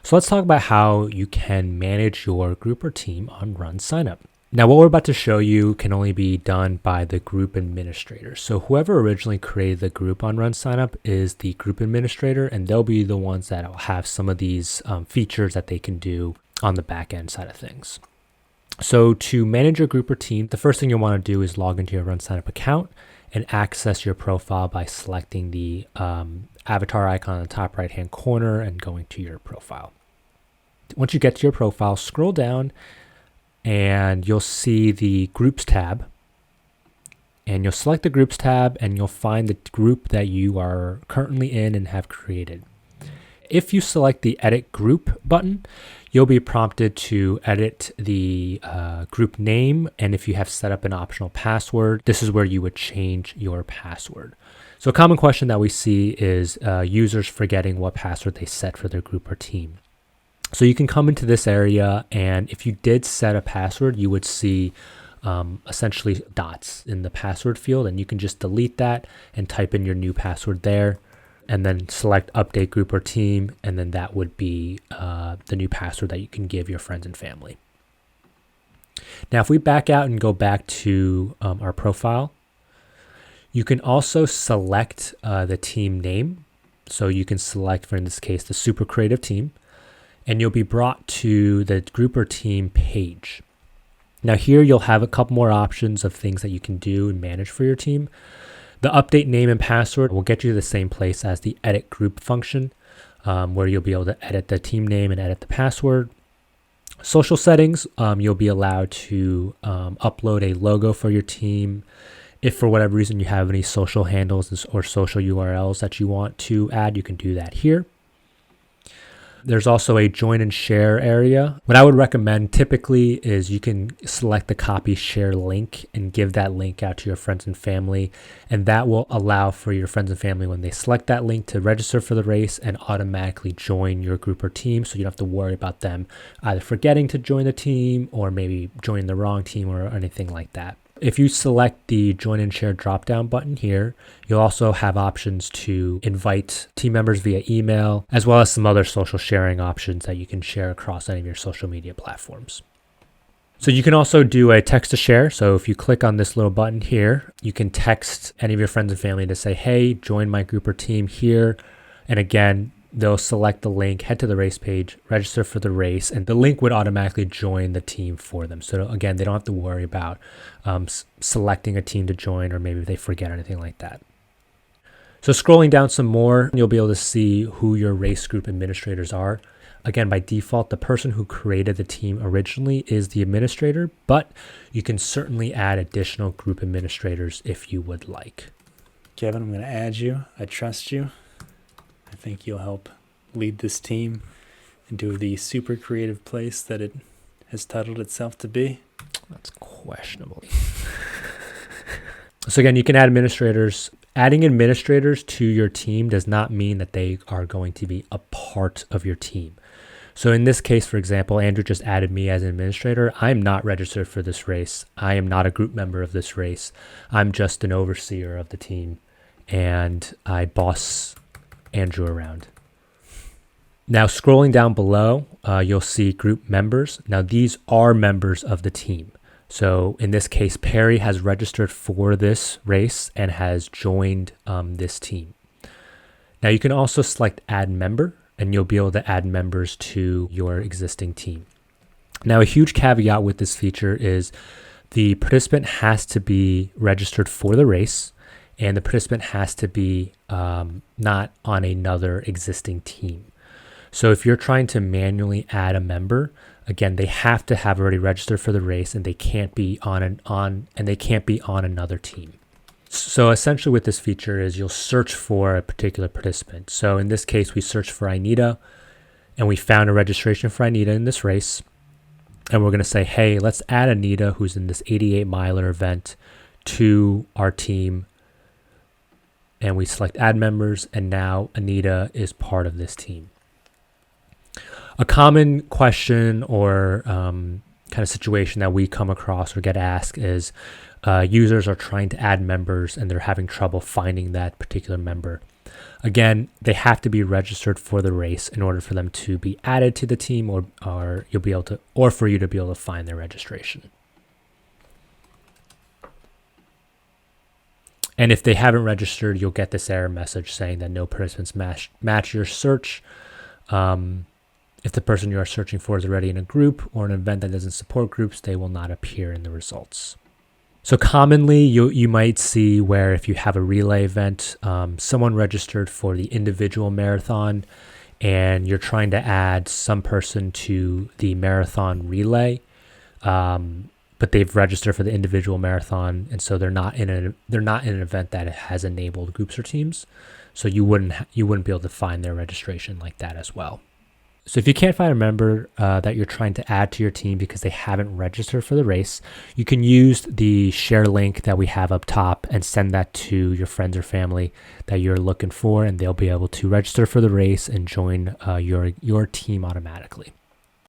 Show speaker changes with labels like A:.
A: So let's talk about how you can manage your group or team on RunSignup. Now, what we're about to show you can only be done by the group administrator. So whoever originally created the group on RunSignup is the group administrator, and they'll be the ones that will have some of these features that they can do on the back end side of things. So to manage your group or team, the first thing you'll want to do is log into your RunSignup account and access your profile by selecting the avatar icon in the top right-hand corner and going to your profile. Once you get to your profile, scroll down and you'll see the Groups tab. And you'll select the Groups tab and you'll find the group that you are currently in and have created. If you select the Edit Group button, you'll be prompted to edit the group name. And if you have set up an optional password, this is where you would change your password. So a common question that we see is users forgetting what password they set for their group or team. So you can come into this area, and if you did set a password, you would see essentially dots in the password field, and you can just delete that and type in your new password there, and then select update group or team, and then that would be the new password that you can give your friends and family. Now, if we back out and go back to our profile, you can also select the team name. So you can select, for in this case, the Super Creative Team, and you'll be brought to the group or team page. Now here you'll have a couple more options of things that you can do and manage for your team. The update name and password will get you to the same place as the edit group function, where you'll be able to edit the team name and edit the password. Social settings, you'll be allowed to upload a logo for your team. If for whatever reason you have any social handles or social URLs that you want to add, you can do that here. There's also a join and share area. What I would recommend typically is you can select the copy share link and give that link out to your friends and family. And that will allow for your friends and family, when they select that link, to register for the race and automatically join your group or team. So you don't have to worry about them either forgetting to join the team or maybe joining the wrong team or anything like that. If you select the join and share drop-down button here, you'll also have options to invite team members via email, as well as some other social sharing options that you can share across any of your social media platforms. So you can also do a text to share. So if you click on this little button here, you can text any of your friends and family to say, hey, join my group or team here. And again, they'll select the link, head to the race page, register for the race, and the link would automatically join the team for them. So again, they don't have to worry about selecting a team to join, or maybe they forget or anything like that. So scrolling down some more, you'll be able to see who your race group administrators are. Again, by default, the person who created the team originally is the administrator, but you can certainly add additional group administrators if you would like.
B: Kevin, I'm going to add you. I trust you. I think you'll help lead this team into the super creative place that it has titled itself to be.
A: That's questionable. So again, you can add administrators. Adding administrators to your team does not mean that they are going to be a part of your team. So in this case, for example, Andrew just added me as an administrator. I'm not registered for this race. I am not a group member of this race. I'm just an overseer of the team, and I boss Andrew around. Now scrolling down below, you'll see group members. Now these are members of the team. So in this case, Perry has registered for this race and has joined this team. Now you can also select add member, and you'll be able to add members to your existing team. Now a huge caveat with this feature is the participant has to be registered for the race, and the participant has to be not on another existing team. So if you're trying to manually add a member, again, they have to have already registered for the race, and they can't be on another team. So essentially what this feature is, you'll search for a particular participant. So in this case, we searched for Anita, and we found a registration for Anita in this race. And we're going to say, hey, let's add Anita, who's in this 88-miler event, to our team. And we select add members, and now Anita is part of this team. A common question or kind of situation that we come across or get asked is users are trying to add members and they're having trouble finding that particular member. Again, they have to be registered for the race in order for them to be added to the team, or you'll be able to, or for you to be able to find their registration. And if they haven't registered, you'll get this error message saying that no participants match your search. If the person you are searching for is already in a group or an event that doesn't support groups, they will not appear in the results. So commonly, you might see where if you have a relay event, someone registered for the individual marathon, and you're trying to add some person to the marathon relay, but they've registered for the individual marathon, and so they're not in an event that has enabled groups or teams. So you wouldn't be able to find their registration like that as well. So if you can't find a member that you're trying to add to your team because they haven't registered for the race, you can use the share link that we have up top and send that to your friends or family that you're looking for, and they'll be able to register for the race and join your team automatically.